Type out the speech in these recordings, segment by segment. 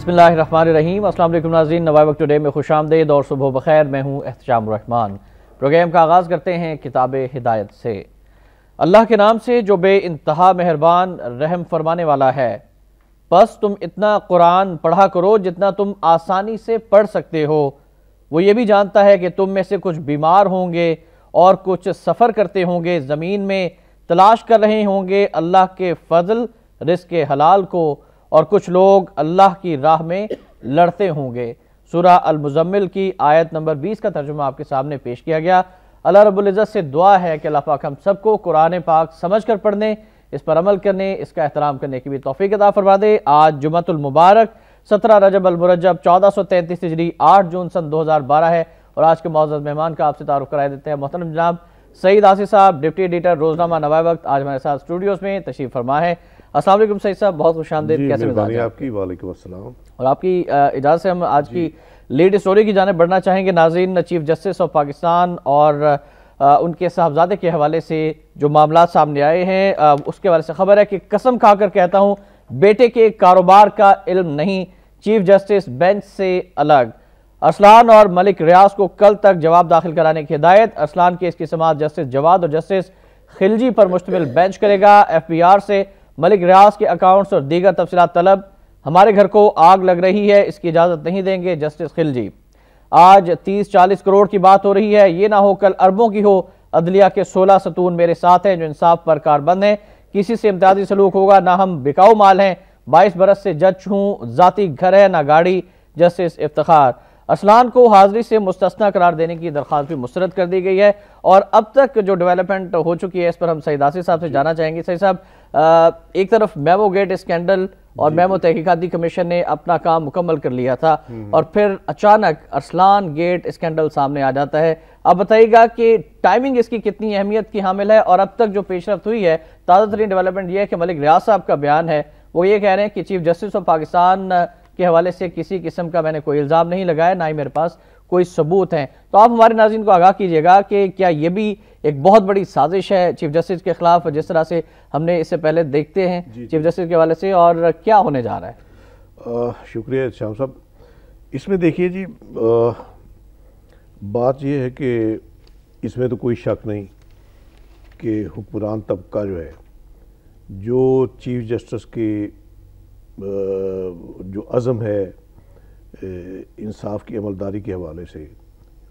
बिस्मिल्लाहिर्रहमानिर्रहीम। अस्सलाम वालेकुम नाज़रीन, नवाए वक्त टुडे में खुशामदीद और सुबह बखैर। मैं हूँ एहतशाम रहमान। प्रोग्राम का आगाज़ करते हैं किताब हिदायत से। अल्लाह के नाम से जो बे इंतहा मेहरबान रहम फरमाने वाला है। बस तुम इतना कुरान पढ़ा करो जितना तुम आसानी से पढ़ सकते हो। वो ये भी जानता है कि तुम में से कुछ बीमार होंगे और कुछ सफ़र करते होंगे, ज़मीन में तलाश कर रहे होंगे अल्लाह के फजल रिज़्क़ हलाल को, और कुछ लोग अल्लाह की राह में लड़ते होंगे। सूरह अल-मुज़म्मिल की आयत नंबर 20 का तर्जुमा आपके सामने पेश किया गया। अल्लाह रब्बुल इज़्ज़त से दुआ है कि अल्लाह पाक हम सबको कुरान पाक समझ कर पढ़ने, इस पर अमल करने, इसका एहतराम करने की भी तौफीक अता फरमा दे। आज जुमअतुल मुबारक 17 रजब अल मुरज्जब 1433 हिजरी 8 जून सन 2012 है। और आज के मौजूद मेहमान का आपसे तारुफ कराए देते हैं मोहतरम जनाब सईद आसिफ साहब, डिप्टी एडिटर रोजनामा नवाए वक्त, आज हमारे साथ स्टूडियोज में तशरीफ फरमा है। अस्सलाम वालेकुम सईद साहब, बहुत खुशामदीद। कैसे मिजाज आपकी? वालेकुम अस्सलाम। और आपकी इजाज़त से हम आज की लीड स्टोरी की जाने बढ़ना चाहेंगे। नाज़रीन, चीफ जस्टिस ऑफ पाकिस्तान और उनके साहबजादे के हवाले से जो मामला सामने आए हैं, उसके हवाले से खबर है कि कसम खाकर कहता हूँ बेटे के कारोबार का इल्म नहीं, चीफ जस्टिस बेंच से अलग। अरसलान और मलिक रियाज को कल तक जवाब दाखिल कराने की हिदायत। अरसलान केस की समाअत जस्टिस जवाद और जस्टिस खिलजी पर मुश्तमिल बेंच करेगा। FBI से मलिक रियाज के अकाउंट्स और दीगर तफसीलात तलब। हमारे घर को आग लग रही है, इसकी इजाज़त नहीं देंगे जस्टिस खिलजी। आज 30-40 करोड़ की बात हो रही है, ये ना हो कल अरबों की हो। अदलिया के 16 सतून मेरे साथ हैं जो इंसाफ पर कारबंद हैं। किसी से इम्तियाजी सलूक होगा ना, हम बिकाऊ माल हैं। 22 बरस से जज हूँ, जाती घर है ना गाड़ी। जस्टिस इफ्तिखार। अरसलान को हाजिरी से मुस्तस्ना करार देने की दरख्वास्त भी मुस्तरद कर दी गई है। और अब तक जो डेवलपमेंट हो चुकी है, इस पर हम सईद आसिफ साहब से जानना चाहेंगे। सईद साहब, एक तरफ मेमो गेट स्कैंडल और मेमो तहकीकाती कमीशन ने अपना काम मुकम्मल कर लिया था, और फिर अचानक अरसलान गेट स्कैंडल सामने आ जाता है। अब बताइएगा कि टाइमिंग इसकी कितनी अहमियत की हामिल है, और अब तक जो पेशरफ्त हुई है। ताज़ा तरीन डेवलपमेंट यह है कि मलिक रियाज साहब का बयान है, वो ये कह रहे हैं कि चीफ जस्टिस ऑफ पाकिस्तान के हवाले से किसी किस्म का मैंने कोई इल्ज़ाम नहीं लगाया, ना ही मेरे पास कोई सबूत हैं। तो आप हमारे नाज़रीन को आगाह कीजिएगा कि क्या ये भी एक बहुत बड़ी साजिश है चीफ जस्टिस के खिलाफ, जिस तरह से हमने इससे पहले देखते हैं चीफ जस्टिस के हवाले से, और क्या होने जा रहा है? शुक्रिया शाम साहब। इसमें देखिए जी, बात यह है कि इसमें तो कोई शक नहीं कि हुक्मरान तबका जो है, जो चीफ जस्टिस की जो अज़म है इंसाफ की अमलदारी के हवाले से,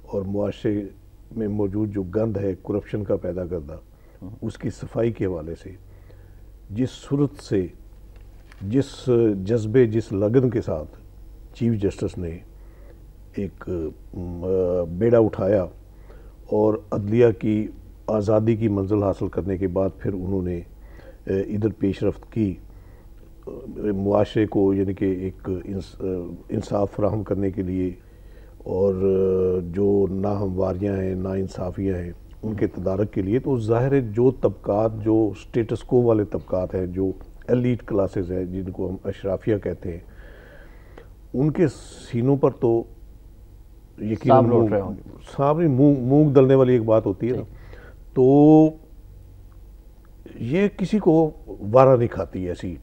और मुआशरे में मौजूद जो गंद है करप्शन का पैदा करना, उसकी सफाई के हवाले से, जिस सूरत से, जिस जज्बे, जिस लगन के साथ चीफ जस्टिस ने एक बेड़ा उठाया और अदलिया की आज़ादी की मंजिल हासिल करने के बाद फिर उन्होंने इधर पेशरफ्त की, मुआशरे को यानी कि एक इंसाफ फराहम करने के लिए, और जो नाहमवारियाँ हैं, नाइंसाफ़ियाँ हैं, उनके तदारक के लिए। तो ज़ाहिर है जो तबकात, जो स्टेटस को वाले तबकात हैं, जो एलीट क्लासेस हैं, जिनको हम अशराफिया कहते हैं, उनके सीनों पर तो यकीनन सामने मूंग दलने वाली एक बात होती है ना। तो ये किसी को वारा नहीं खाती ऐसी,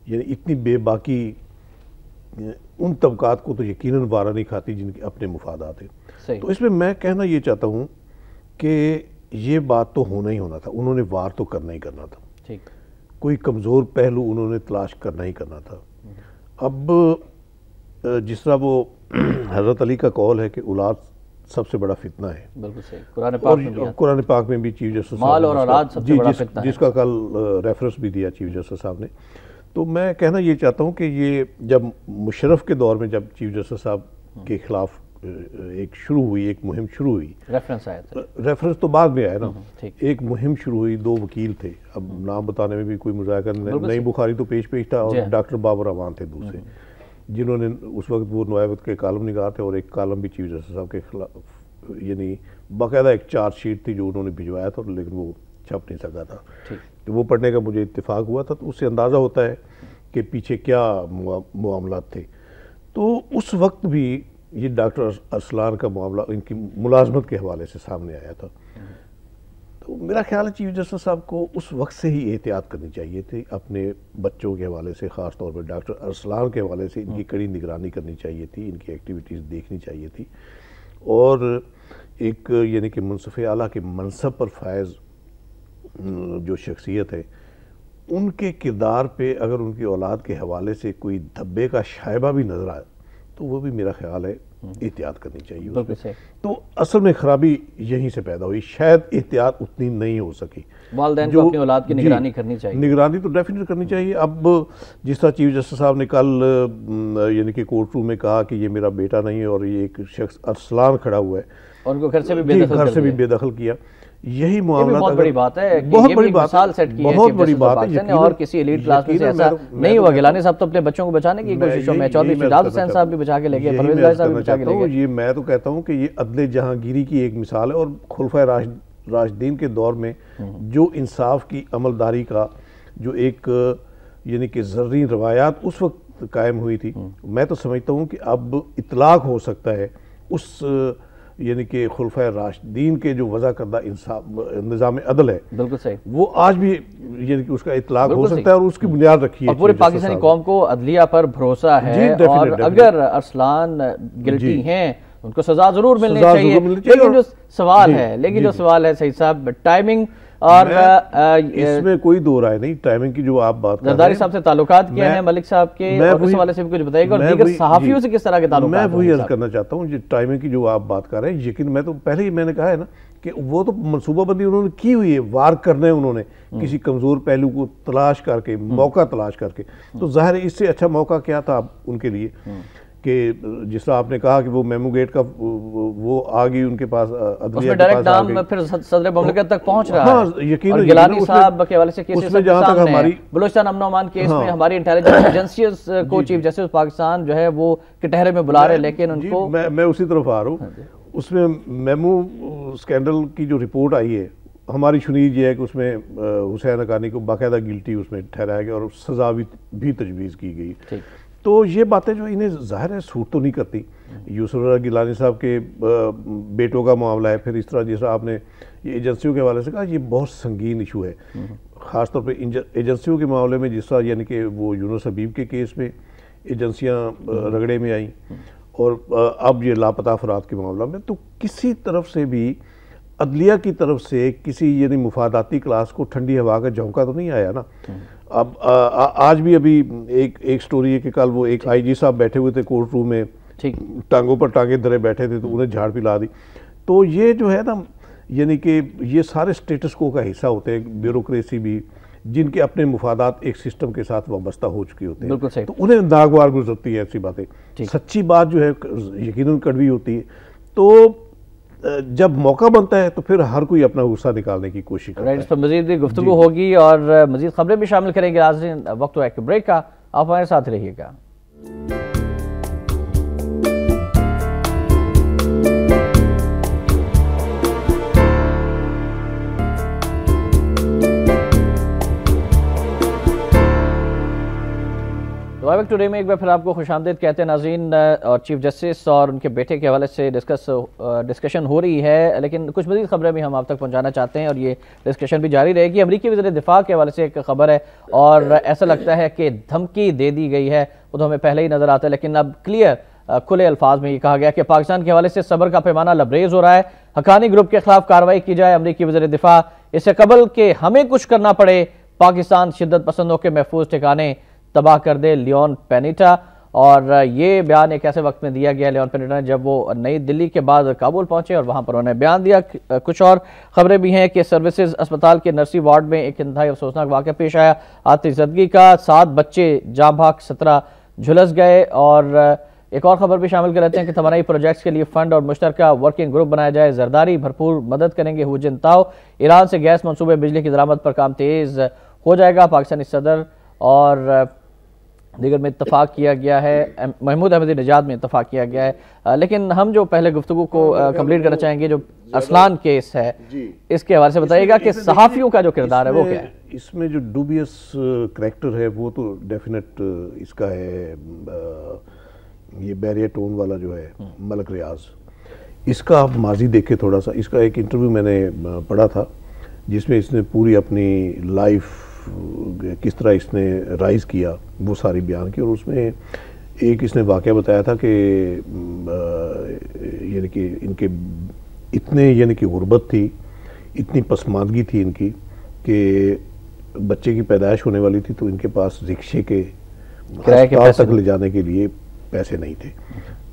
यानी इतनी बेबाकी उन तबकात को तो यकीनन वारा नहीं खाती जिनके अपने मुफादात हैं। तो इसमें मैं कहना ये चाहता हूँ कि ये बात तो होना ही होना था, उन्होंने वार तो करना ही करना था। ठीक, कोई कमज़ोर पहलू उन्होंने तलाश करना ही करना था। अब जिस तरह वो हज़रत अली का कौल है कि औलाद सबसे बड़ा फितना है, बिल्कुल सही, कुरान पाक में भी चीफ जस्टिस माल और औलाद सबसे बड़ा फितना है, जिसका कल रेफरेंस भी दिया चीफ जस्टिस साहब ने। तो मैं कहना ये चाहता हूँ कि ये जब मुशर्रफ के दौर में जब चीफ जस्टिस साहब के खिलाफ एक शुरू हुई, एक मुहिम शुरू हुई, रेफरेंस आया था, रेफरेंस तो बाद में आया ना, एक मुहिम शुरू हुई, 2 वकील थे, अब नाम बताने में भी कोई मुजाहिरा नहीं, नई बुखारी तो पेश था, और डॉक्टर बाबर रहमान थे दूसरे, जिन्होंने उस वक्त वो नवाए वक्त के कालम निगार थे, और एक कालम भी चीफ जस्टिस साहब के खिलाफ, यानी बाकायदा एक चार्जशीट थी जो उन्होंने भिजवाया था, लेकिन वो छप नहीं सका था। तो वो पढ़ने का मुझे इत्तेफाक हुआ था, तो उससे अंदाज़ा होता है कि पीछे क्या मामलात थे। तो उस वक्त भी ये डॉक्टर अरसलान का मामला इनकी मुलाजमत के हवाले से सामने आया था। तो मेरा ख्याल है चीफ जस्टिस साहब को उस वक्त से ही एहतियात करनी चाहिए थी, अपने बच्चों के हवाले से, ख़ास तौर पर डॉक्टर अरसलान के हवाले से इनकी कड़ी निगरानी करनी चाहिए थी, इनकी एक्टिविटीज़ देखनी चाहिए थी, और एक यानी कि मुंसिफ आला के मनसब पर फायज जो शख्सियत है उनके किरदार पे अगर उनकी औलाद के हवाले से कोई धब्बे का शायबा भी नज़र आए तो वो भी मेरा ख्याल है एहतियात करनी चाहिए उसमें। तो असल में खराबी यहीं से पैदा हुई, शायद एहतियात उतनी नहीं हो सकी। वालिदैन को अपनी औलाद की निगरानी करनी चाहिए, निगरानी तो डेफिनेट करनी चाहिए। अब जिस तरह चीफ जस्टिस साहब ने कल यानी कि कोर्ट रूम में कहा कि ये मेरा बेटा नहीं है और ये एक शख्स अरसलान खड़ा हुआ है, और उनको घर से भी बेदखल किया, यही मामला बहुत बड़ी बात है, बहुत बड़ी बात, सेट की बहुत बड़ी बात है, और किसी एलीट क्लास में से ऐसा नहीं हुआ। गिलानी साहब तो अपने बच्चों को बचाने की कोशिशों में, चौधरी फिरदौस हुसैन साहब भी बचा के ले गए, परवेज गाजी साहब भी बचा के ले गए। ये मैं तो कहता हूँ कि ये अदले जहांगीरी की एक मिसाल है, और खुलफाए राशिदीन के दौर में जो इंसाफ की अमलदारी का जो एक यानी कि ज़र्री रवायात उस वक्त कायम हुई थी, मैं तो समझता हूँ कि अब इतलाक हो सकता है उस यानी कि खुलफाए राशिदीन के जो वज़ा करदा इंसाफ निज़ाम अदल है, बिल्कुल सही, वो आज भी यानी कि उसका इतलाक हो सकता है और उसकी बुनियाद रखी है। और पूरे पाकिस्तानी कौम को अदलिया पर भरोसा है, और अगर अरसलान गिल्टी हैं उनको सजा जरूर मिलनी चाहिए। लेकिन जो सवाल है सही साहब, टाइमिंग, और इसमें कोई दो राय नहीं, टाइमिंग की जो आप बात कर रहे हैं, जरदारी साहब से ताल्लुकात क्या है मलिक साहब के, और उस हवाले से भी कुछ बताइएगा, और दीगर सहाफियों से किस तरह के ताल्लुकात? मैं वही अर्ज करना चाहता हूँ, टाइमिंग की जो आप बात कर रहे हैं, यकीन मैं तो पहले ही मैंने कहा है ना कि वो तो मनसूबाबंदी उन्होंने की हुई है, वार करना है उन्होंने किसी कमजोर पहलू को तलाश करके, मौका तलाश करके। तो जाहिर है इससे अच्छा मौका क्या था उनके लिए कि जिस तरह आपने कहा कि वो मेमो गेट का वो आ गई उनके पास, उसमें डायरेक्ट नाम फिर सदर मुमलिकत तक पहुंच रहा है। यकीन गिलानी साहब के हवाले से केसेस जहां तक हमारी बलूचिस्तान अमन अमान केस में हमारी इंटेलिजेंस एजेंसीज को चीफ जस्टिस पाकिस्तान जो है वो कटहरे में बुला रहे, लेकिन उनको मैं उसी तरफ आ रहा हूँ। उसमें मेमो स्कैंडल की जो रिपोर्ट आई है, हमारी शुनीद ये है कि उसमें हुसैन हक्कानी को बाकायदा गिल्टी उसमें ठहराया गया और सजा भी तजवीज़ की गई। तो ये बातें जो इन्हें ज़ाहिर है सूट तो नहीं करती। यूसुफ गिलानी साहब के बेटों का मामला है, फिर इस तरह जैसा आपने ये एजेंसियों के हवाले से कहा, ये बहुत संगीन इशू है, ख़ासतौर पे एजेंसियों के मामले में। जिस तरह यानी कि वो यूनुस हबीब के केस में एजेंसियाँ रगड़े में आई, और अब ये लापता अफराद के मामला में, तो किसी तरफ से भी अदलिया की तरफ से किसी यानी मुफादाती क्लास को ठंडी हवा का झोंका तो नहीं आया ना। अब आज भी अभी एक स्टोरी है कि कल वो एक आईजी साहब बैठे हुए थे कोर्ट रूम में, टांगों पर टांगे धरे बैठे थे, तो उन्हें झाड़ पिला दी। तो ये जो है ना, यानी कि ये सारे स्टेटस को का हिस्सा होते हैं, ब्यूरोक्रेसी भी, जिनके अपने मुफादात एक सिस्टम के साथ वाबस्ता हो चुके होते हैं, तो उन्हें नागवार गुजरती है ऐसी बातें। सच्ची बात जो है यकीनन कड़वी होती है। तो जब मौका बनता है तो फिर हर कोई अपना गुस्सा निकालने की कोशिश करता है। इस पर मजीद भी गुफ्तगू होगी और मजीद खबरें भी शामिल करेंगे। आज वक्त हुआ है ब्रेक का, आप हमारे साथ रहिएगा। टुडे में एक बार फिर आपको खुशामदीद कहते हैं नाज़रीन, और चीफ जस्टिस और उनके बेटे के हवाले से डिस्कशन हो रही है, लेकिन कुछ मज़ीद खबरें भी हम आप तक पहुंचाना चाहते हैं और ये डिस्कशन भी जारी रहेगी। अमरीकी वज़ीर दिफा के हवाले से एक खबर है, और ऐसा लगता है कि धमकी दे दी गई है, वो तो हमें पहले ही नज़र आता है, लेकिन अब क्लियर खुले अल्फाज में ये कहा गया कि पाकिस्तान के हवाले से सब्र का पैमाना लबरेज हो रहा है, हक्कानी ग्रुप के खिलाफ कार्रवाई की जाए। अमरीकी वज़ीर दिफा, इससे कबल के हमें कुछ करना पड़े, पाकिस्तान शिद्दत पसंदों के महफूज ठिकाने तबाह कर दे, लियोन पेनिटा। और ये बयान एक ऐसे वक्त में दिया गया लियोन पेनिटा ने जब वो नई दिल्ली के बाद काबुल पहुंचे, और वहां पर उन्होंने बयान दिया। कुछ और खबरें भी हैं कि सर्विसेज अस्पताल के नर्सी वार्ड में एक इंतहाई अफसोसनाक वाक़या पेश आया, आतिशज़दगी का, 7 बच्चे जाँ भाग, 17 झुलस गए। और एक और खबर भी शामिल कर लेते हैं कि तवानाई प्रोजेक्ट्स के लिए फंड और मुश्तरका वर्किंग ग्रुप बनाया जाए, जरदारी भरपूर मदद करेंगे हू जिनताओ। ईरान से गैस मनसूबे बिजली की दरामद पर काम तेज हो जाएगा, पाकिस्तानी सदर और दीगर में इत्तफाक किया गया है, महमूद अहमदी निजाद में इत्तफाक किया गया है। लेकिन हम जो पहले गुफ्तगू को कंप्लीट करना चाहेंगे, जो अरसलान केस है, इसके हवाले से बताइएगा कि सहाफ़ियों का जो किरदार है वो क्या है? इसमें जो डूबियस करैक्टर है वो तो डेफिनेट इसका है, ये बैरियर टोन वाला जो है मलक रियाज। इसका आप माजी देखे थोड़ा सा, इसका एक इंटरव्यू मैंने पढ़ा था जिसमें इसने पूरी अपनी लाइफ किस तरह इसने राइज़ किया वो सारी बयान की। और उसमें एक इसने वाक़या बताया था कि यानी कि इनके इतने यानी कि गुर्बत थी, इतनी पसमानदगी थी इनकी कि बच्चे की पैदाइश होने वाली थी तो इनके पास रिक्शे के अस्पताल तक ले जाने के लिए पैसे नहीं थे।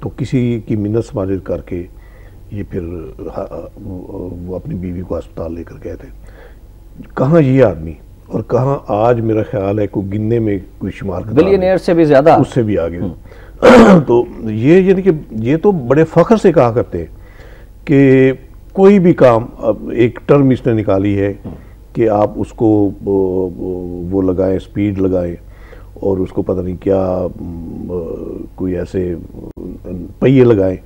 तो किसी की मिन्नत समाजित करके ये फिर वो अपनी बीवी को अस्पताल लेकर गए थे। कहाँ ये आदमी और कहाँ आज मेरा ख्याल है कोई गिनने में कोई शुमार बिलियनियर से भी ज़्यादा, उससे भी आगे। तो ये यानी कि ये तो बड़े फ़ख्र से कहा करते हैं कि कोई भी काम, अब एक टर्म इसने निकाली है कि आप उसको वो लगाएं, स्पीड लगाएं और उसको पता नहीं क्या कोई ऐसे पहिए लगाएं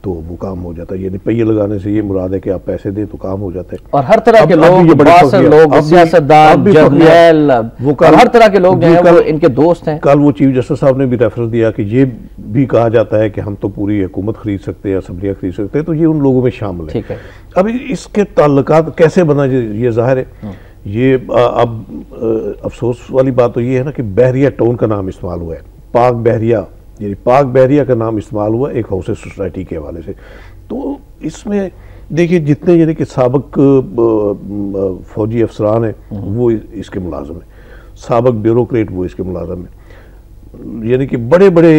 तो वो काम हो जाता है। यानी पहिए लगाने से ये मुराद है कि आप पैसे दें तो काम हो जाता है। और हर तरह के लोग सियासतदान, जर्नल, और हर तरह के लोग जो हैं वो इनके दोस्त हैं। कल वो चीफ जस्टिस साहब ने भी रेफरेंस दिया कि ये भी कहा जाता है कि हम तो पूरी हुकूमत खरीद सकते हैं, असम्बलियाँ खरीद सकते हैं, तो ये उन लोगों में शामिल है। अब इसके ताल्लुकात कैसे बना ये जाहिर है। ये अब अफसोस वाली बात तो ये है ना कि बहरिया टाउन का नाम इस्तेमाल हुआ है, पाक बहरिया, यानी पाक बहरिया का नाम इस्तेमाल हुआ एक हाउस सोसाइटी के हवाले से। तो इसमें देखिए जितने यानी कि साबिक फौजी अफसरान हैं वो इसके मुलाजम हैं, साबिक ब्यूरोक्रेट वो इसके मुलाजम हैं, यानी कि बड़े बड़े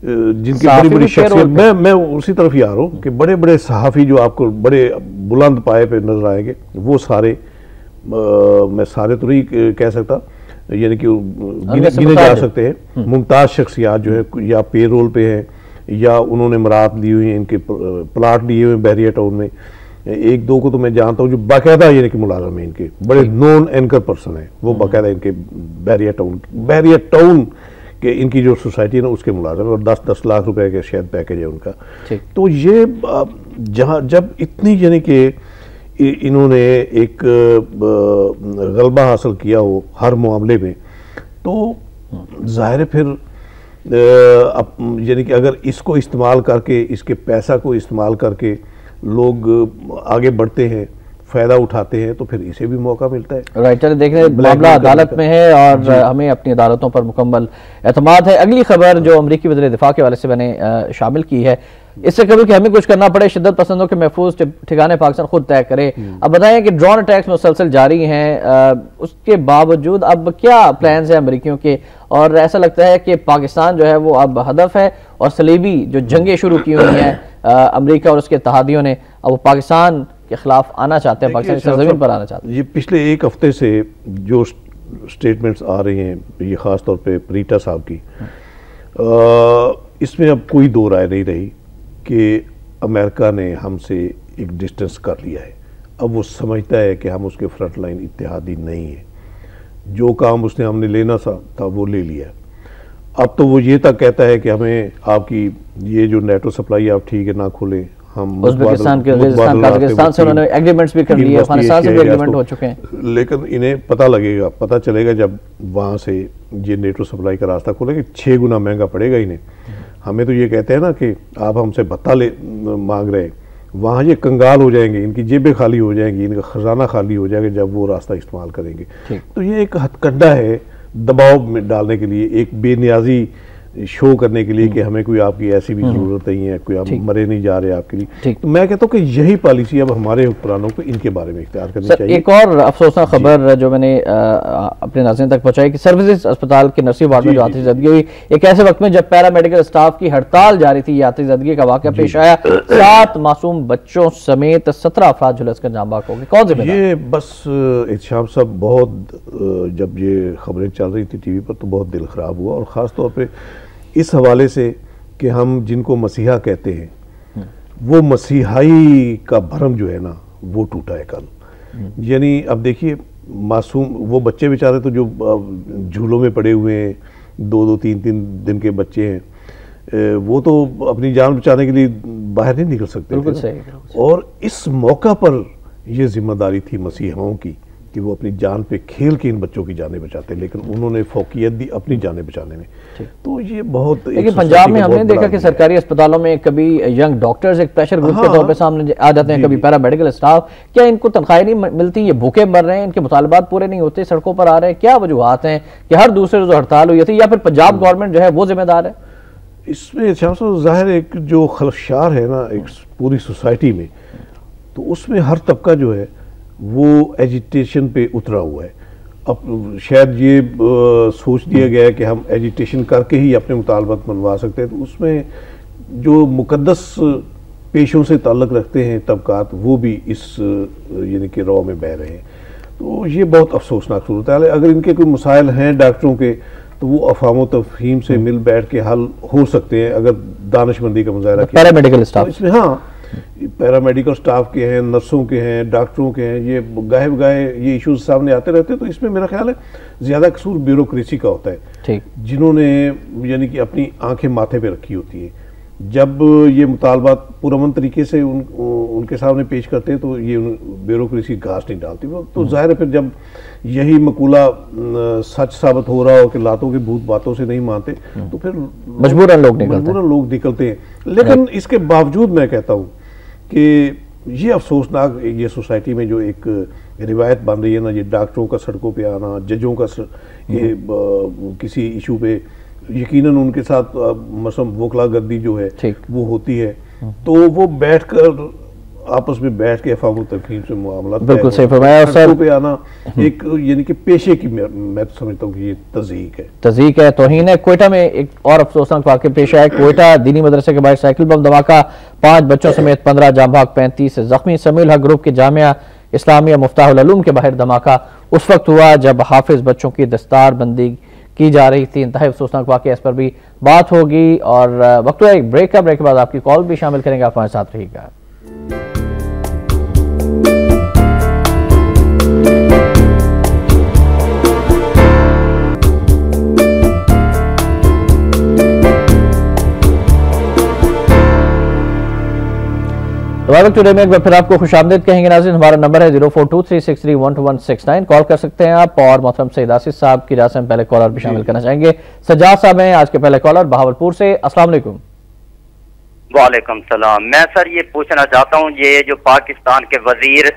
जिनकी बड़ी बड़ी शख्सियत, मैं उसी तरफ ही आ रहा हूँ कि बड़े बड़े सहाफ़ी जो आपको बड़े बुलंद पाए पे नजर आएंगे वो सारे, मैं सारे तो नहीं कह सकता, यानी कि गिने जा सकते हैं। मुमताज़ शख्सियात जो है या पे रोल पे हैं या उन्होंने मरात ली हुई हैं, इनके प्लाट लिए हुए हैं बहरिया टाउन में। एक दो को तो मैं जानता हूँ जो बाकायदा यानी कि मुलाजम है, इनके बड़े नॉन एंकर पर्सन है, वो बाकायदा इनके बहरिया टाउन के इनकी जो सोसाइटी है ना उसके मुलाजम है और 10-10 लाख रुपए के शायद पैकेज है उनका। तो ये जहाँ जब इतनी यानी कि इन्होंने एक गलबा हासिल किया हो हर मामले में, तो जाहिर है फिर यानी कि अगर इसको इस्तेमाल करके, इसके पैसा को इस्तेमाल करके लोग आगे बढ़ते हैं, फ़ायदा उठाते हैं, तो फिर इसे भी मौका मिलता है। राइट, चलिए देख रहे हैं मामला अदालत में है और हमें अपनी अदालतों पर मुकम्मल एतमाद है। अगली खबर जो अमरीकी वज़ीर दिफा के हवाले से मैंने शामिल की है, इससे कभी कि हमें कुछ करना पड़े, शिद्दत पसंदों के महफूज ठिकाने पाकिस्तान खुद तय करे। अब बताएं कि ड्रोन अटैक्स मुसलसल जारी हैं, उसके बावजूद अब क्या प्लान्स हैं अमरीकियों के, और ऐसा लगता है कि पाकिस्तान जो है वो अब हदफ है और सलीबी जो जंगें शुरू की हुई हैं अमरीका और उसके इत्तेहादियों ने, अब वो पाकिस्तान के खिलाफ आना चाहते हैं, पाकिस्तान की सरजमीन पर आना चाहते हैं। ये पिछले एक हफ्ते से जो स्टेटमेंट्स आ रही हैं, ये ख़ास तौर पे प्रीटा साहब की, इसमें अब कोई दो राय नहीं रही कि अमेरिका ने हमसे एक डिस्टेंस कर लिया है। अब वो समझता है कि हम उसके फ्रंट लाइन इत्तेहादी नहीं है, जो काम उसने हमने लेना था वो ले लिया। अब तो वो ये तक कहता है कि हमें आपकी ये जो नेटो सप्लाई आप ठीक है ना खोलें, हम उज़्बेकिस्तान के काज़ाकिस्तान से उन्होंने एग्रीमेंट्स भी कर लिए, अफगानिस्तान से भी एग्रीमेंट हो चुके हैं। लेकिन इन्हें पता चलेगा जब वहाँ से ये नेटो सप्लाई का रास्ता खोलेंगे, 6 गुना महंगा पड़ेगा इन्हें। हमें तो ये कहते हैं ना कि आप हमसे भत्ता मांग रहे हैं, वहाँ ये कंगाल हो जाएंगे, इनकी जेबें खाली हो जाएंगी, इनका खजाना खाली हो जाएगा जब वो रास्ता इस्तेमाल करेंगे। तो ये एक हथकंडा है दबाव में डालने के लिए, एक बेनियाजी शो करने के लिए कि हमें कोई आपकी ऐसी भी जरूरत नहीं है, कोई आप मरे नहीं जा रहे आपके लिए। तो मैं कहता हूँ कि यही पॉलिसी अब हमारे हुक्मरानों को इनके बारे में इख्तियार करनी चाहिए। एक और अफसोसनाक खबर जो मैंने अपने नाज़रीन तक पहुंचाई कि सर्विसेज अस्पताल के नर्सिंग वार्ड में जो आतिश ज़दगी हुई, एक ऐसे वक्त में जब पैरामेडिकल स्टाफ की हड़ताल जारी थी, आतिश ज़दगी का वाक़या पेश आया, 7 मासूम बच्चों समेत 17 अफराद झुलस कर जाम बाक हो गए। कौन से ये बस इत्शाम साहब, बहुत जब ये खबरें चल रही थी टीवी पर तो बहुत दिल खराब हुआ, और ख़ास तौर पर इस हवाले से कि हम जिनको मसीहा कहते हैं वो मसीहाई का भरम जो है ना वो टूटा है कल। यानी अब देखिए मासूम वो बच्चे बेचारे तो जो झूलों में पड़े हुए हैं, 2-2, 3-3 दिन के बच्चे हैं, वो तो अपनी जान बचाने के लिए बाहर नहीं निकल सकते थे। और इस मौका पर यह जिम्मेदारी थी मसीहाओं की कि वो अपनी जान पे खेल के इन बच्चों की जानें बचाते हैं, लेकिन उन्होंने फोकियत दी अपनी जानें बचाने में। तो ये बहुत, लेकिन पंजाब में हमने देखा कि सरकारी अस्पतालों में कभी यंग डॉक्टर्स एक प्रेशर ग्रुप के तौर पे सामने आ जाते हैं, कभी पैरामेडिकल स्टाफ, क्या इनको तनख्वाहें नहीं मिलती, ये भूखे मर रहे हैं, इनके मुतालबात पूरे नहीं होते, सड़कों पर आ रहे हैं, क्या वजूहात हैं कि हर दूसरे रोज हड़ताल हुई थी, या फिर पंजाब गवर्नमेंट जो है वो जिम्मेदार है? इसमें जाहिर एक जो खलशार है ना एक पूरी सोसाइटी में, तो उसमें हर तबका जो है वो एजिटेशन पे उतरा हुआ है। अब शायद ये सोच दिया गया है कि हम एजिटेशन करके ही अपने मुतालबात मनवा सकते हैं, तो उसमें जो मुकद्दस पेशों से ताल्लुक़ रखते हैं तबकात, वो भी इस यानी कि रौ में बह रहे हैं। तो ये बहुत अफसोसनाक सूरत है। अगर इनके कोई मसाइल हैं डॉक्टरों के, तो वो अफवाम तफहीम से मिल बैठ के हल हो सकते हैं अगर दानिशमंदी का मुजाहरा किया। पैरामेडिकल स्टाफ इसमें, हाँ, पैरामेडिकल स्टाफ के हैं, नर्सों के हैं, डॉक्टरों के हैं, ये गाहे ये इश्यूज सामने आते रहते हैं। तो इसमें मेरा ख्याल है ज़्यादा कसूर ब्यूरोक्रेसी का होता है, ठीक, जिन्होंने यानी कि अपनी आंखें माथे पे रखी होती है। जब ये मुतालबात पुरअमन तरीके से उनके सामने पेश करते हैं तो ये ब्यूरोक्रेसी घास नहीं डालती। वो तो जाहिर है फिर जब यही मकूला सच साबित हो रहा हो कि लातों के भूत बातों से नहीं मानते, तो फिर मजबूरन लोग निकलते हैं। लेकिन इसके बावजूद मैं कहता हूँ कि ये अफसोसनाक ये सोसाइटी में जो एक रिवायत बन रही है ना, ये डॉक्टरों का सड़कों पे आना, जजों का ये किसी इशू पे यकीनन उनके साथ मसलन वोकला गर्दी जो है वो होती है, तो वो बैठकर आपस में बैठ के अफवाह तफहीम से मामला बिल्कुल सही फरमाया। सर पे आना एक यानी कि पेशे की मैं तो समझता हूँ कि ये तज़ीक है, तौहीन है। कोयटा में एक और अफसोसनाक वाक़या पेश आया। कोयटा दीनी मदरसे के बाहर साइकिल बम धमाका, 5 बच्चों समेत 15 जाँ भाग, 35 जख्मी। समील हक ग्रुप के जामिया इस्लामिया मुफ्ताहुल उलूम के बाहर धमाका उस वक्त हुआ जब हाफिज बच्चों की दस्तार बंदी की जा रही थी। इंतहाई अफसोसनाक वाक़या, इस पर भी बात होगी। और वक्त हुआ एक ब्रेक का, ब्रेक के बाद आपकी कॉल भी शामिल करेंगे। आप हमारे साथ रहिएगा। टुडे में एक बार फिर आपको खुशामदीद कहेंगे नाज़रीन। हमारा नंबर है 0423631269। कॉल कर सकते हैं आप। और मोहतरम सईद आसिफ साहब की राह से हम पहले कॉलर भी शामिल करना चाहेंगे। सज्जाद साहब हैं आज के पहले कॉलर बहावलपुर से। अस्सलाम वालेकुम। वालेकुम सलाम। मैं सर ये पूछना चाहता हूँ, ये जो पाकिस्तान के वजीर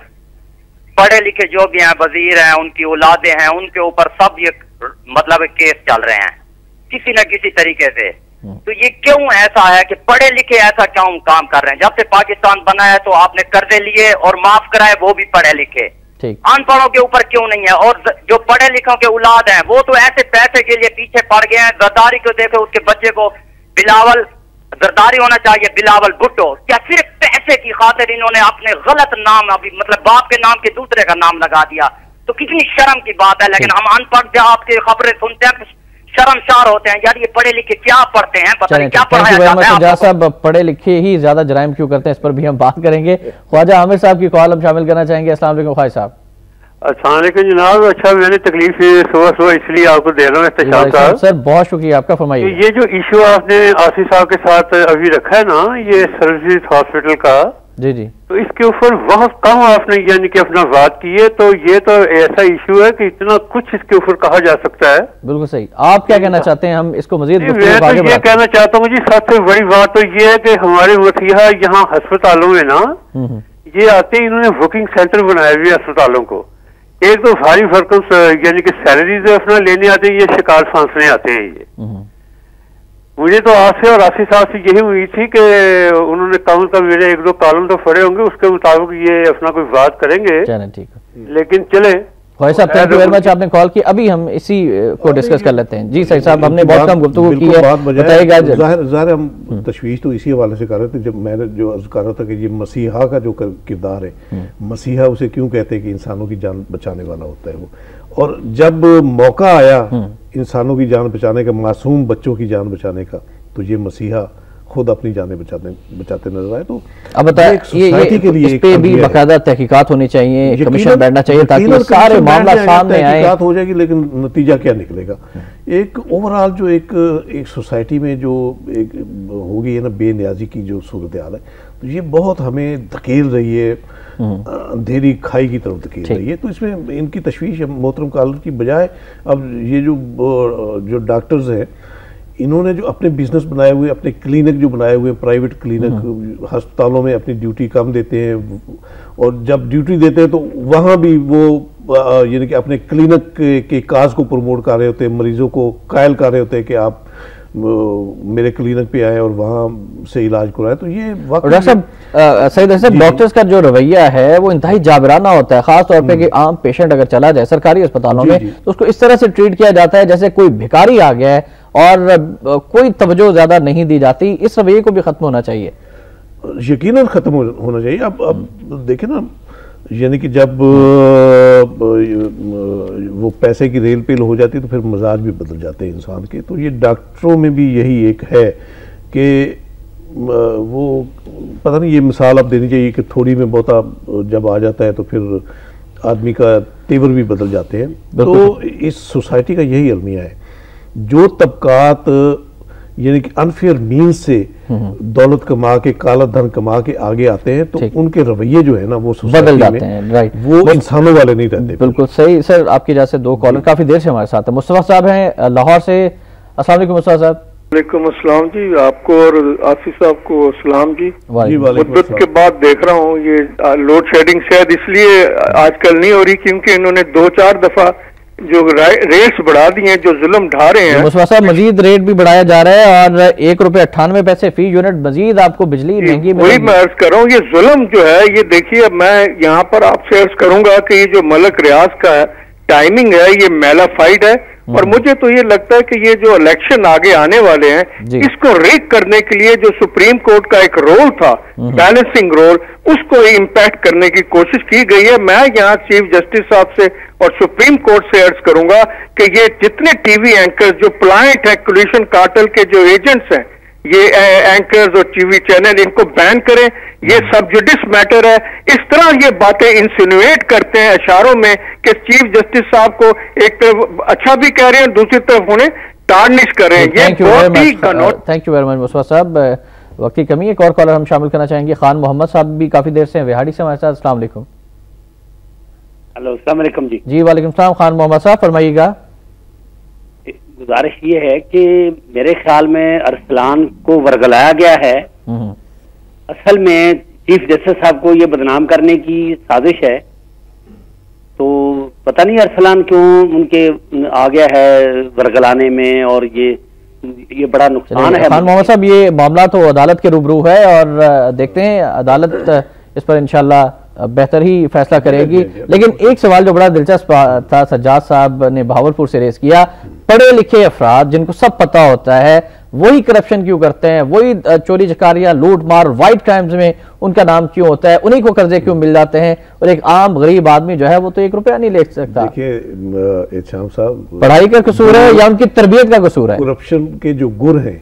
पढ़े लिखे जो भी हैं वजीर हैं, उनकी औलादे हैं, उनके ऊपर सब ये मतलब केस चल रहे हैं किसी न किसी तरीके से। तो ये क्यों ऐसा है कि पढ़े लिखे ऐसा क्यों काम कर रहे हैं? जब से पाकिस्तान बना है तो आपने कर्जे लिए और माफ कराए, वो भी पढ़े लिखे। अनपढ़ों के ऊपर क्यों नहीं है? और जो पढ़े लिखों के औलाद हैं वो तो ऐसे पैसे के लिए पीछे पड़ गए हैं। जरदारी को देखो, उसके बच्चे को बिलावल जरदारी होना चाहिए, बिलावल भुट्टो। क्या सिर्फ पैसे की खातिर इन्होंने अपने गलत नाम, अभी मतलब बाप के नाम के दूसरे का नाम लगा दिया? तो कितनी शर्म की बात है। लेकिन हम अनपढ़ जब आपकी खबरें सुनते हैं शर्मसार होते हैं। यार ये पढ़े लिखे क्या पढ़ते हैं, पता नहीं क्या पढ़ाया जाता है। साहब पढ़े लिखे ही ज्यादा जराइम क्यों करते हैं, इस पर भी हम बात करेंगे। ख्वाजा आमिर साहब की कॉल हम शामिल करना चाहेंगे। अस्सलाम वालेकुम ख्वाजा साहब। अस्सलाम वालेकुम जनाब। अच्छा, मैंने तकलीफ सुबह इसलिए आपको दे रहा हूँ। सर बहुत शुक्रिया आपका, फरमाइए। ये जो इशू आपने आसिफ साहब के साथ अभी रखा है ना, ये सर्विस हॉस्पिटल का, जी, तो इसके ऊपर बहुत कम आपने यानी कि अपना बात की है। तो ये तो ऐसा इशू है कि इतना कुछ इसके ऊपर कहा जा सकता है। बिल्कुल सही। आप क्या कहना चाहते हैं? हम इसको मजीद मैं तो ये कहना चाहता हूँ जी, सबसे बड़ी बात तो ये है कि हमारे मसीहा यहाँ अस्पतालों में ना ये आते हैं, इन्होंने बुकिंग सेंटर बनाए हुए अस्पतालों को। एक तो भारी भरकम यानी कि सैलरीज अपना लेने आते हैं, ये शिकार फांसने आते हैं। ये मुझे तो आपसे और आसिफ साहब से यही उम्मीद थी कि उन्होंने कम का मेरे 1-2 कॉलम तो पड़े होंगे, उसके मुताबिक ये अपना कोई बात करेंगे। ठीक है, लेकिन चले साहब थैंक यू वेरी मच, आपने कॉल की। अभी हम इसी को डिस्कस कर लेते हैं। जी सही साहब, हमने बहुत कम गुफ्तगू की है, बताइएगा। ज़ाहिर हम तशवीश तो इसी हवाले से कर रहे थे, जब मैंने जो अर्ज कर रहा था कि ये मसीहा का जो किरदार है, मसीहा उसे क्यों कहते हैं कि इंसानों की जान बचाने वाला होता है वो। और जब मौका आया इंसानों की जान बचाने का, मासूम बच्चों की जान बचाने का, तो ये मसीहा खुद अपनी जानें बचाते नजर आए। तो अब बताएं, सोसाइटी के लिए इस पे भी बाकायदा तहकीकात होनी चाहिए, कमीशन बैठना चाहिए ताकि सारे मामला सामने आए। तहकीकात हो जाएगी, लेकिन नतीजा क्या निकलेगा? एक ओवरऑल जो एक सोसाइटी में जो एक होगी है ना बेनियाजी की जो सूरत हाल है, तो ये बहुत हमें धकेल रही है। अंधेरी खाई की तरफ धकेल रही है। तो इसमें इनकी तशवीश मोहतरम कॉलर की बजाय अब ये जो डॉक्टर्स हैं, इन्होंने जो अपने बिजनेस बनाए हुए, अपने क्लिनिक जो बनाए हुए, प्राइवेट क्लिनिक अस्पतालों में अपनी ड्यूटी कम देते हैं, और जब ड्यूटी देते हैं तो वहाँ भी वो यानी कि अपने क्लिनिक के काज को प्रमोट कर रहे होते हैं, मरीजों को कायल कर रहे होते हैं कि आप मेरे क्लिनिक पे आए और वहाँ से इलाज कराएं। तो ये डॉक्टर साहब सईद साहब, डॉक्टर्स का जो रवैया है वो इंतहाई जाबराना होता है, खास तौर पे कि आम पेशेंट अगर चला जाए सरकारी अस्पतालों में तो उसको इस तरह से ट्रीट किया जाता है जैसे कोई भिखारी आ गया है और कोई तवज्जो ज्यादा नहीं दी जाती। इस रवैये को भी खत्म होना चाहिए। यकीनन खत्म होना चाहिए। अब देखें ना, यानी कि जब वो पैसे की रेल पेल हो जाती है तो फिर मजाज भी बदल जाते हैं इंसान के। तो ये डॉक्टरों में भी यही एक है कि वो पता नहीं, ये मिसाल अब देनी चाहिए कि थोड़ी में बहुता जब आ जाता है तो फिर आदमी का तेवर भी बदल जाते हैं। तो इस सोसाइटी का यही अलमिया है, जो तबकात यानी कि अनफेयर मीन्स से दौलत कमा के, काला धन कमा के आगे आते हैं, तो उनके रवैये जो है ना वो बदल जाते हैं। राइट, वो इंसानों वाले नहीं रहते। बिल्कुल सही सर। आपकी वजह से दो कॉलर काफी देर से हमारे साथ है। मुस्तफा साहब हैं लाहौर से। अस्सलाम वालेकुम मुस्तफा साहब। वालेकुम अस्सलाम जी, आपको और आसिफ साहब को अस्सलाम जी। मुद्दत के बाद देख रहा हूँ ये लोड शेडिंग शायद इसलिए आजकल नहीं हो रही क्योंकि इन्होंने 2-4 दफा जो रेट्स बढ़ा दिए हैं, जो जुल्म ढा रहे हैं। मुस्तफा साहब, मजीद रेट भी बढ़ाया जा रहा है और ₹1.98 फी यूनिट मजीद आपको बिजली महंगी। वही मैं अर्ज कर रहा हूँ, ये जुल्म जो है ये देखिए, मैं यहाँ पर आपसे अर्ज करूंगा कि ये जो मलक रियाज का टाइमिंग है ये मैलाफाइड है, और मुझे तो ये लगता है कि ये जो इलेक्शन आगे आने वाले हैं इसको रिग करने के लिए जो सुप्रीम कोर्ट का एक रोल था, बैलेंसिंग रोल, उसको इम्पैक्ट करने की कोशिश की गई है। मैं यहाँ चीफ जस्टिस साहब से और सुप्रीम कोर्ट से अर्ज करूंगा कि ये जितने टीवी एंकर्स जो प्लाइंट है कोलिशन कार्टेल के जो एजेंट्स हैं, ये एंकर्स और टीवी चैनल, इनको बैन करें। ये सबजुडिस मैटर है। इस तरह ये बातें इंसिनुएट करते हैं इशारों में कि चीफ जस्टिस साहब को एक तरफ अच्छा भी कह रहे हैं, दूसरी तरफ उन्हें टार्निश कर रहे हैं। Thank you very much Mustafa साहब। वक्त की कमी, एक और कॉलर हम शामिल करना चाहेंगे। खान मोहम्मद साहब भी काफी देर से विहाड़ी से हमारे साथ। अस्सलाम वालेकुम। हेलो, अस्सलाम वालेकुम जी। जी वालेकुम सलाम। खान मोहम्मद साहब फरमाइएगा। गुजारिश ये है कि मेरे ख्याल में अरसलान को वर्गलाया गया है। असल में चीफ जस्टिस साहब को ये बदनाम करने की साजिश है। तो पता नहीं अरसलान क्यों उनके आ गया है वर्गलाने में, और ये बड़ा नुकसान है। खान मोहम्मद साहब, ये मामला तो अदालत के रूबरू है और देखते हैं अदालत इस पर इंशाल्लाह बेहतर ही फैसला करेगी। लेकिन एक सवाल जो बड़ा दिलचस्प था, सज्जाद साहब ने भावलपुर से रेस किया, पढ़े लिखे अफराद जिनको सब पता होता है वही करप्शन क्यों करते हैं, वही चोरी चकारियां, लूट मार, वाइट क्राइम्स में उनका नाम क्यों होता है, उन्हीं को कर्जे क्यों मिल जाते हैं, और एक आम गरीब आदमी जो है वो तो ₹1 नहीं ले सकता। देखिए इत्शाम साहब, पढ़ाई का कसूर है या उनकी तरबियत का कसूर है? करप्शन के जो गुर हैं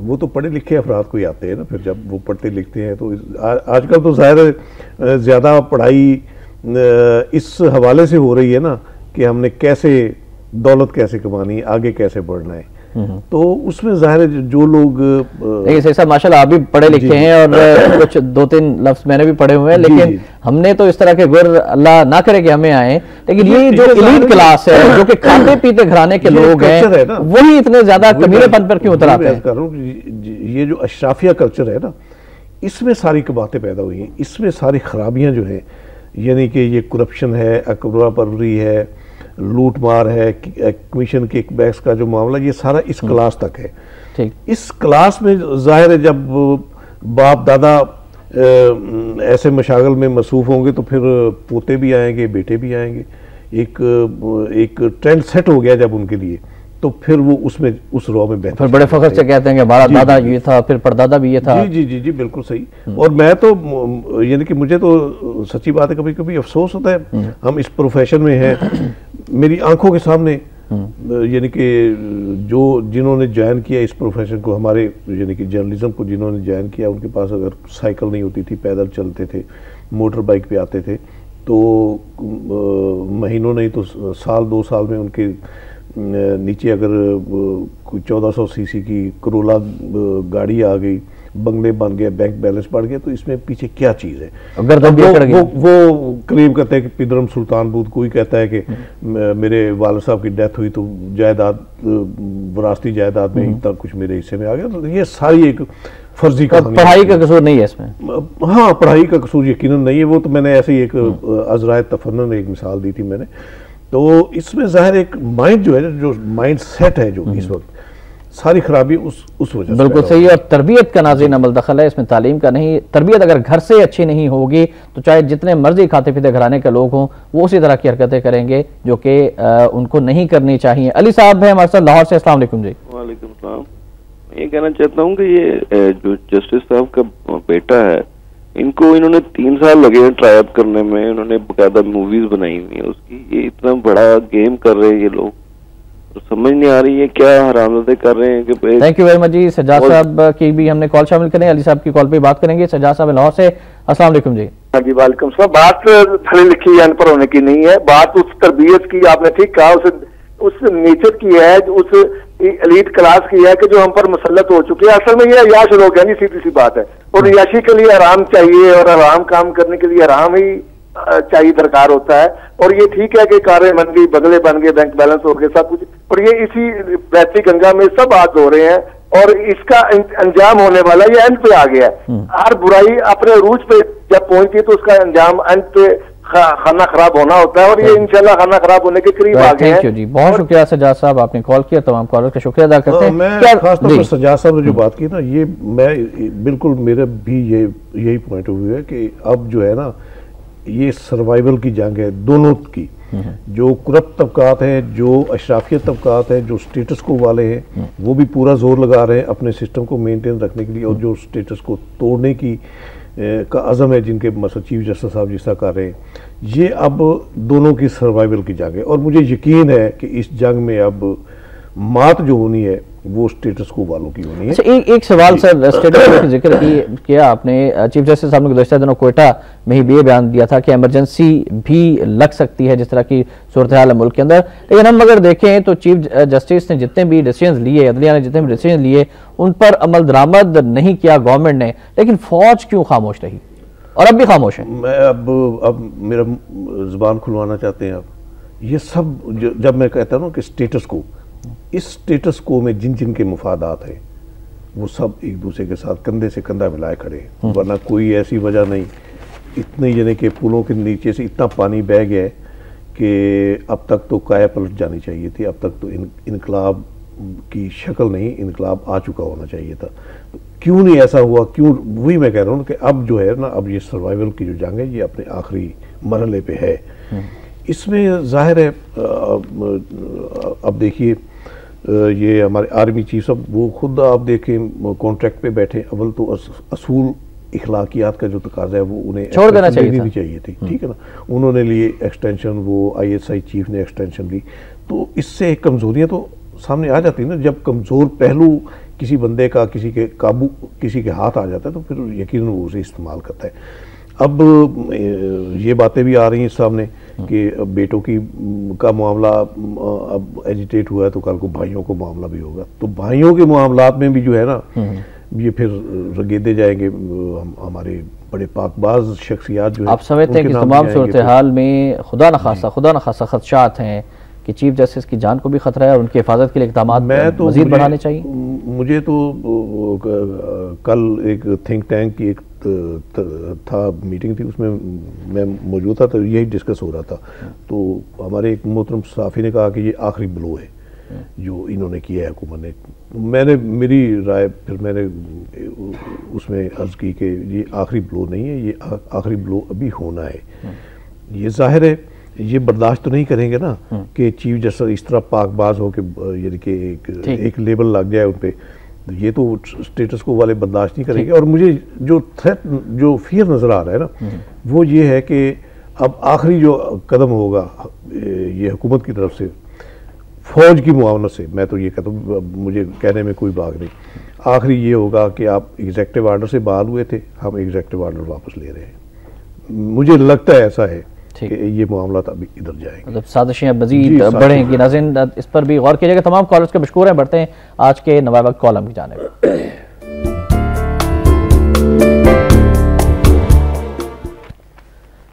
वो तो पढ़े लिखे अफराद को ही आते हैं ना। फिर जब वो पढ़ते लिखते हैं तो आजकल तो ज़ाहिर ज़्यादा पढ़ाई इस हवाले से हो रही है ना कि हमने कैसे दौलत कैसे कमानी, आगे कैसे बढ़ना है। तो उसमें जाहिर है जो लोग सर माशाल्लाह आप भी पढ़े लिखे हैं और कुछ 2-3 लफ्ज मैंने भी पढ़े हुए हैं, लेकिन हमने तो इस तरह के गुर अल्लाह ना करे कि हमें आए। लेकिन ये जो एलीट क्लास है जो कि खाते पीते घराने के लोग हैं वही इतने ज्यादा कमीनेपन पर क्यों उतर आते हैं? ये जो अशराफिया कल्चर है ना, इसमें सारी कबातें पैदा हुई हैं, इसमें सारी खराबियां जो हैं, यानी कि ये करप्शन है, अकबरा परवरी है, लूट मार है, कमीशन किक बैक्स का जो मामला, ये सारा इस क्लास तक है। ठीक, इस क्लास में जाहिर है जब बाप दादा ऐसे मशागल में मसरूफ होंगे तो फिर पोते भी आएंगे, बेटे भी आएंगे। एक ट्रेंड सेट हो गया जब उनके लिए, तो फिर वो उसमें उस रॉ में बेहतर, फिर बड़े फख्र से कहते हैं कि हमारा दादा ये था, फिर परदादा भी ये था। जी जी जी जी बिल्कुल सही। और मैं तो यानी कि मुझे तो सच्ची बात है, कभी कभी अफसोस होता है, हम इस प्रोफेशन में हैं, मेरी आंखों के सामने यानी कि जिन्होंने ज्वाइन किया इस प्रोफेशन को, हमारे यानी कि जर्नलिज्म को जिन्होंने ज्वाइन किया, उनके पास अगर साइकिल नहीं होती थी, पैदल चलते थे, मोटर बाइक पे आते थे, तो महीनों नहीं तो साल 2 साल में उनके नीचे अगर कोई 1400 सीसी की करोला गाड़ी आ गई, बंगले बन गए, बैंक बैलेंस बढ़ गया, तो इसमें पीछे क्या चीज़ है? अगर वो क्लेम करते हैं कि पिदरम सुल्तान बूद, कोई कहता है कि मेरे वालिद साहब की डेथ हुई तो जायदाद, विरासती जायदाद में इतना कुछ मेरे हिस्से में आ गया। तो ये सारी एक फर्जी कहानी। पढ़ाई का कसूर नहीं है इसमें? हाँ, पढ़ाई का कसूर यकीनन नहीं है। वो तो मैंने ऐसे ही एक अजराए तफन्नुन एक मिसाल दी थी मैंने। तो इसमें ज़ाहिर एक माइंड जो है, जो माइंड सेट है जो इस वक्त, सारी खराबी उस वजह से। बिल्कुल सही। और तरबियत का नाज़रीन अमल दखल है इसमें, तालीम का नहीं। तरबियत अगर घर से अच्छी नहीं होगी तो चाहे जितने मर्जी खाते पीते घराने के लोग हों, वो उसी तरह की हरकतें करेंगे जो कि उनको नहीं करनी चाहिए। अली साहब है हमारे साथ लाहौर से। अस्सलाम वालेकुम जी। वालेकुम सलाम। ये कहना चाहता हूँ कि ये जो जस्टिस साहब का बेटा है, इन्होंने 3 साल लगे हैं ट्राई अप करने में। उन्होंने बकायदा मूवीज बनाई हुई है उसकी। ये इतना बड़ा गेम कर रहे हैं ये लोग, तो समझ नहीं आ रही है क्या हरामजादे कर रहे हैं कि। थैंक यू वेरी मच जी। सज्जाद साहब की भी हमने कॉल शामिल करें, अली साहब की कॉल पे बात करेंगे। सज्जाद साहब लाहौर से। अस्सलाम वालेकुम जी। हाँ जी, वालेकुम सलाम। बात पढ़ी लिखी या अनपढ़ होने की नहीं है, बात उस तरबियत की, आपने ठीक कहा, उस नेचर की है, उस एलीट क्लास की है कि जो हम पर मुसल्लत हो चुके हैं। असल में ये अयाश लोग हैं, सीधी सी बात है। और अयाशी के लिए आराम चाहिए, और आराम काम करने के लिए आराम ही चाहिए, दरकार होता है। और ये ठीक है कि कारें बन गई, बंगले बन गए, बैंक बैलेंस हो गए, सब कुछ, और ये इसी बहती गंगा में सब हाथ धो रहे हैं, और इसका अंजाम होने वाला ये एंड पे आ गया है। हर बुराई अपने अरूज पे जब पहुंचती है तो उसका अंजाम एंड पे खाना खराब होना होता है, और ये इंशाल्लाह खाना खराब होने के करीब आ गए हैं। थैंक यू जी, बहुत शुक्रिया सज्जाद साहब, आपने कॉल किया। तमाम कॉलर का शुक्रिया अदा करते हैं। मैं खासतौर पर सज्जाद साहब ने जो बात की ना, ये मैं बिल्कुल, मेरा भी यही पॉइंट ऑफ व्यू है कि अब जो है ना, ये सर्वाइवल की जंग है दोनों की। जो करप्ट तबकात हैं, जो अशराफियत तबकात हैं, जो स्टेटस को वाले हैं, वो भी पूरा जोर लगा रहे हैं अपने सिस्टम को मेंटेन रखने के लिए, और जो स्टेटस को तोड़ने की का अज़म है, जिनके मतलब चीफ जस्टिस साहब जिस तरह कर रहे हैं, ये अब दोनों की सर्वाइवल की जंग है। और मुझे यकीन है कि इस जंग में अब मात जो होनी है वो स्टेटस को वालों की होनी है। अच्छा, एक सवाल सर, स्टेटस को जिक्र किया आपने। चीफ जस्टिस साहब ने गुज़श्ता दिनों कोयटा में ही भी बयान दिया था कि इमरजेंसी भी लग सकती है जिस तरह की सूरत हाल है मुल्क के अंदर। लेकिन हम अगर देखें तो चीफ जस्टिस ने जितने भी डिसीजन लिए, अदलिया ने जितने भी डिसीजन लिए, उन पर अमल दरामद नहीं किया गवर्नमेंट ने, लेकिन फौज क्यों खामोश रही और अब भी खामोश है? मैं अब मेरा जुबान खुलवाना चाहते हैं आप। ये सब जब मैं कहता हूँ कि स्टेटस को, इस स्टेटस को में जिन जिन के मुफादात हैं वो सब एक दूसरे के साथ कंधे से कंधा मिलाए खड़े हैं। वरना कोई ऐसी वजह नहीं, इतने यानी कि पुलों के नीचे से इतना पानी बह गया है कि अब तक तो काया पलट जानी चाहिए थी। अब तक तो इनकलाब की शक्ल नहीं, इनकलाब आ चुका होना चाहिए था। क्यों नहीं ऐसा हुआ? क्यों? वही मैं कह रहा हूँ कि अब जो है ना, अब ये सर्वाइवल की जो जंग है ये अपने आखिरी मरहले पे है। इसमें जाहिर है अब देखिए, ये हमारे आर्मी चीफ साहब वो खुद आप देखें कॉन्ट्रैक्ट पे बैठे। अव्वल तो असूल इखलाकियात का जो तकाजा है वो उन्हें छोड़ देना चाहिए थी, ठीक है ना। उन्होंने लिए एक्सटेंशन, वो ISI चीफ ने एक्सटेंशन ली। तो इससे कमजोरियां तो सामने आ जाती है ना। जब कमजोर पहलू किसी बंदे का किसी के काबू, किसी के हाथ आ जाता है तो फिर यकीनन वो उसे इस्तेमाल करता है। अब ये बातें भी आ रही हैं सामने कि बेटों का मामला अब एजिटेट हुआ है तो कल को भाइयों को मामला भी होगा। तो भाइयों के मामलात में भी जो है ना, ये फिर रगेदे जाएंगे हमारे बड़े पाकबाज शख्सियात जो है। आप समझते हैं कि तमाम सूरत हाल में खुदा न खासा खदशात हैं कि चीफ जस्टिस की जान को भी खतरा है और उनकी हिफाजत के लिए इक़दाम मज़ीद बढ़ाने चाहिए? मुझे तो कल एक थिंक टैंक की एक था मीटिंग थी, उसमें मैं मौजूद था, तो यही डिस्कस हो रहा था। तो हमारे एक मोहतरम सहाफ़ी ने कहा कि ये आखिरी ब्लो है जो इन्होंने किया है हुकूमत ने। मेरी राय फिर मैंने उसमें अर्ज़ की कि ये आखिरी ब्लो नहीं है, ये आखिरी ब्लो अभी होना है। ये जाहिर है ये बर्दाश्त तो नहीं करेंगे ना कि चीफ जस्टिस इस तरह पाकबाज हो कि यानी कि एक लेबल लग जाए उन पर। ये तो स्टेटस को वाले बर्दाश्त नहीं करेंगे। और मुझे जो थ्रेट, जो फियर नज़र आ रहा है ना, वो ये है कि अब आखिरी जो कदम होगा ये हुकूमत की तरफ से, फौज की मुआवनत से, मैं तो ये कहता हूँ, मुझे कहने में कोई बात नहीं, आखिरी ये होगा कि आप एग्जेक्टिव ऑर्डर से बाहर हुए थे, हम एग्जेक्टिव ऑर्डर वापस ले रहे हैं। मुझे लगता है ऐसा है कि ये मामला अभी इधर जाएंगे, मतलब साजिशें मजीद बढ़ेंगी। नाज़रीन इस पर भी गौर कीजिएगा। तमाम कॉलर्स के मशकूर हैं। बढ़ते हैं आज के नवाब कॉलम की जानिब।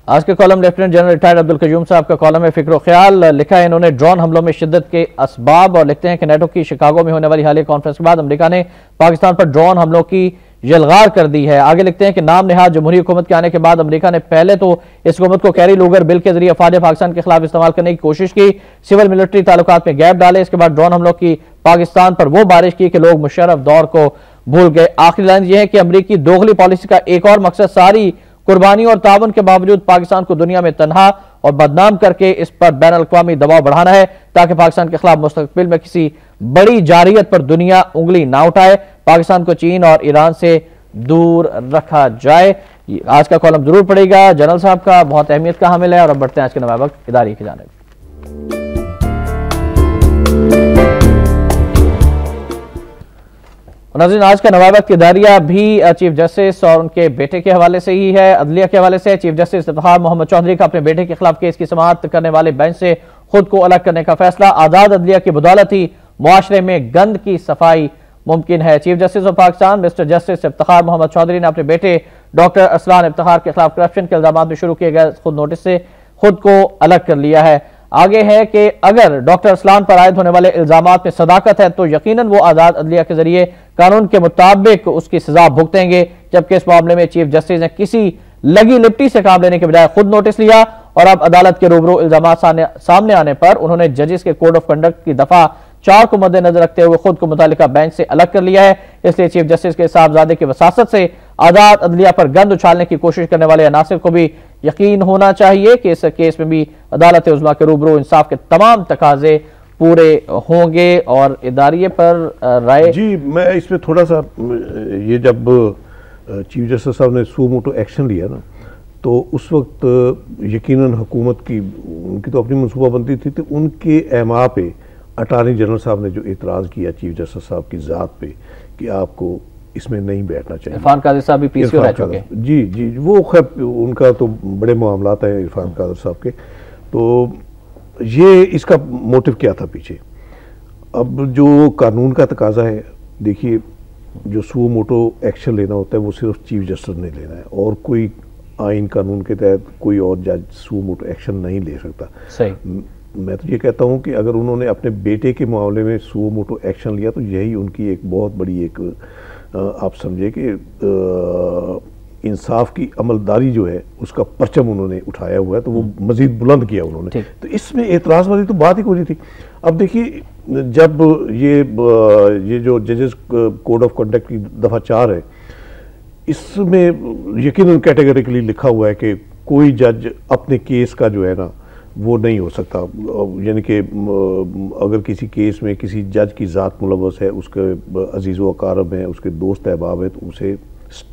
आज के column lieutenant general retired Abdul Qayyum साहब का कॉलम है फिक्र ख्याल। लिखा है इन्होंने ड्रोन हमलों में शिद्दत के असबाब, और लिखते हैं कि नेटो की शिकागो में होने वाली हालिया कॉन्फ्रेंस के बाद अमेरिका ने पाकिस्तान पर ड्रोन हमलों की यलगार कर दी है। आगे लिखते हैं कि नाम निहाद जमहूरी हुकूमत के आने के बाद अमेरिका ने पहले तो इस हुकूमत को कैरी लूगर बिल के जरिए अफवाज पाकिस्तान के खिलाफ इस्तेमाल करने की कोशिश की, सिविल मिलिट्री ताल्लुकात में गैप डाले, इसके बाद ड्रोन हमलों की पाकिस्तान पर वो बारिश की कि लोग मुशर्रफ दौर को भूल गए। आखिरी लाइन यह है कि अमरीकी दोगली पॉलिसी का एक और मकसद सारी कुर्बानी और ताउन के बावजूद पाकिस्तान को दुनिया में तनहा और बदनाम करके इस पर बैन अल-अक़वामी दबाव बढ़ाना है ताकि पाकिस्तान के खिलाफ मुस्तकबिल में किसी बड़ी जारियत पर दुनिया उंगली ना उठाए, पाकिस्तान को चीन और ईरान से दूर रखा जाए। आज का कॉलम जरूर पड़ेगा, जनरल साहब का बहुत अहमियत का हामिल है। और अब बढ़ते हैं आज के नवाब वक्त इदारे की जानिब। नाज़रीन, आज का नवाब वक्त इदारिया भी चीफ जस्टिस और उनके बेटे के हवाले से ही है, अदलिया के हवाले से। चीफ जस्टिस इफ्तिखार मोहम्मद चौधरी का अपने बेटे के खिलाफ केस की समाअत करने वाले बेंच से खुद को अलग करने का फैसला। आजाद अदलिया की बदौलत ही मुआशरे में गंद की सफाई मुमकिन है। Chief justice of Pakistan mister justice Iftikhar Mohammad Chaudhry ने अपने बेटे डॉक्टर अरसलान इफ्तिखार के खिलाफ करप्शन के इल्जामात में शुरू किए गए खुद नोटिस से खुद को अलग कर लिया है। आगे है कि अगर डॉक्टर अरसलान पर आयद होने वाले इल्जामात में सदाकत है तो यकीनन वो आजाद अदलिया के जरिए कानून के मुताबिक उसकी सजा भुगतेंगे, जबकि इस मामले में चीफ जस्टिस ने किसी लगी लिपटी से काम लेने के बजाय खुद नोटिस लिया और अब अदालत के रूबरू इल्जामात सामने आने पर उन्होंने जजेस के कोड ऑफ कंडक्ट की दफा 4 को मद्देनजर रखते हुए खुद को मुतालिका बेंच से अलग कर लिया है। इसलिए चीफ जस्टिस के साहबजादे की वसासत से आजाद अदलिया पर गंद उछालने की कोशिश करने वाले अनासिर को भी यकीन होना चाहिए कि इस केस में भी अदालत उज़्मा के रूबरू इंसाफ के तमाम तकाजे पूरे होंगे। और इदारिये पर राय जी, मैं इसमें थोड़ा सा, ये जब चीफ जस्टिस साहब ने सू मोटो एक्शन लिया ना, तो उस वक्त यकीनन हुकूमत की, उनकी तो अपनी मनसूबाबंदी थी, तो उनके एमा पे अटार्नी जनरल साहब ने जो एतराज़ किया चीफ जस्टिस साहब की ज़ात पे कि आपको इसमें नहीं बैठना चाहिए। इरफान कादिर साहब भी पीसीओ रह चुके हैं। जी जी, वो खैर उनका तो बड़े मामलात हैं इरफान कादिर साहब के। तो ये इसका मोटिव क्या था पीछे? अब जो कानून का तकाजा है, देखिए जो सू मोटो एक्शन लेना होता है वो सिर्फ चीफ जस्टिस ने लेना है और कोई आइन कानून के तहत कोई और जज सू मोटो एक्शन नहीं ले सकता। सही। मैं तो ये कहता हूँ कि अगर उन्होंने अपने बेटे के मामले में सू मोटो एक्शन लिया तो यही उनकी एक बहुत बड़ी एक आप समझे कि इंसाफ की अमलदारी जो है उसका परचम उन्होंने उठाया हुआ है, तो वो मजीद बुलंद किया उन्होंने। तो इसमें एतराज़ वाली तो बात ही कोई नहीं थी। अब देखिए, जब ये जो जजेस कोड ऑफ कंडक्ट की दफ़ा 4 है, इसमें यकीनन कैटेगरिकली लिखा हुआ है कि कोई जज अपने केस का जो है ना वो नहीं हो सकता, यानी कि अगर किसी केस में किसी जज की ज़ात मुलव्वस है, उसके अजीज़ व अकारब हैं, उसके दोस्त अहबाब हैं, तो उसे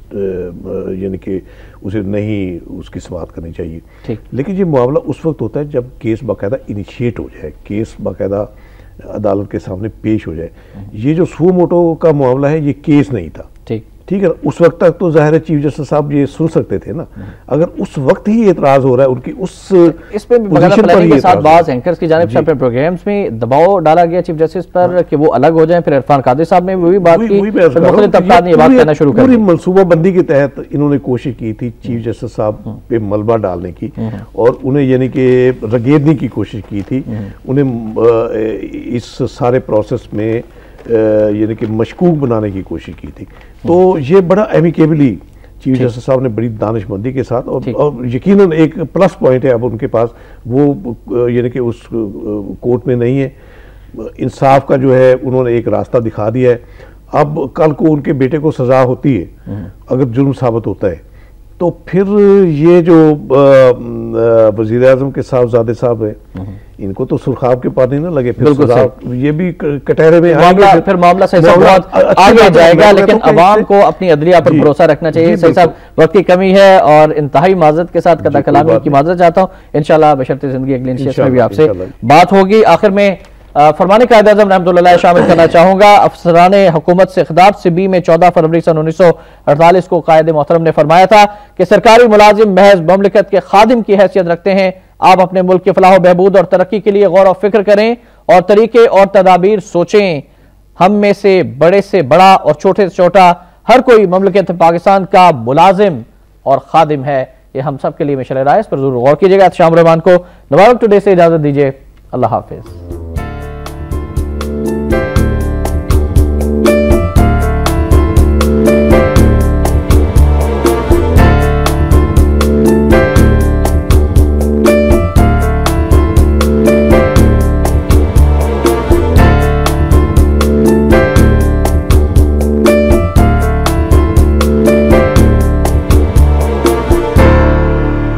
यानी कि उसे नहीं उसकी समाअत करनी चाहिए। लेकिन ये मामला उस वक्त होता है जब केस बाकायदा इनिशिएट हो जाए, केस बाकायदा अदालत के सामने पेश हो जाए। ये जो सू मोटो का मामला है ये केस नहीं था, ठीक है। उस वक्त तक तो ज़ाहिर है चीफ जस्टिस साहब ये सुन सकते थे ना। अगर उस वक्त ही एतराज़ हो रहा है उनकी उस इसमें के साथ बाज़ एंकर्स की जानिब से अपने प्रोग्राम्स में दबाव डाला गया चीफ जस्टिस पर कि वो अलग हो जाएं, फिर इरफान कादिर साहब ने वो भी बात की, ये बात कहना शुरू कर दी। पूरी मनसूबाबंदी के तहत इन्होंने कोशिश की थी चीफ जस्टिस साहब पे मलबा डालने की और उन्हें यानी कि रगेदने की कोशिश की थी, उन्हें इस सारे प्रोसेस में यानी कि मशकूक बनाने की कोशिश की थी। तो ये बड़ा एमिकेबली चीफ जस्टिस साहब ने बड़ी दानिशमंदी के साथ और यकीनन एक प्लस पॉइंट है अब उनके पास, वो यानी कि उस कोर्ट में नहीं है, इंसाफ का जो है उन्होंने एक रास्ता दिखा दिया है। अब कल को उनके बेटे को सजा होती है, अगर जुर्म साबित होता है, तो फिर ये जो वज़ीर आज़म के साहबजादे साहब हैं, इनको तो सुरखाब के पानी ना लगे, फिर ये भी कटहरे में आएंगे, फिर मामला सही बहुत आगे जाएगा। लेकिन अवाम को अपनी अदलिया पर भरोसा रखना चाहिए। सही साहब, वक्त की कमी है और इंतहाई माजरत के साथ कदा कलामी की माजरत चाहता हूँ। इंशाल्लाह बशर्ते जिंदगी अगले निशस्त में भी आपसे बात होगी। आखिर में फरमाने कायद-ए-आज़म रहमतुल्लाह शामिल करना चाहूँगा। अफसराने हुकूमत से खिताब सिबी में 14 फरवरी सन 1948 को कायद मोहतरम ने फरमाया था कि सरकारी मुलाजिम महज ममलिकत के खादिम की हैसियत रखते हैं। आप अपने मुल्क के फलाह बहबूद और तरक्की के लिए गौर और फिक्र करें और तरीके और तदाबीर सोचें। हम में से बड़ा और छोटे से छोटा हर कोई ममलिकत पाकिस्तान का मुलाजिम और खादिम है। ये हम सब के लिए मिशल राय, इस पर जरूर गौर कीजिएगा। शाम रहमान को नवाब टुडे से इजाजत दीजिए। अल्लाह हाफिज।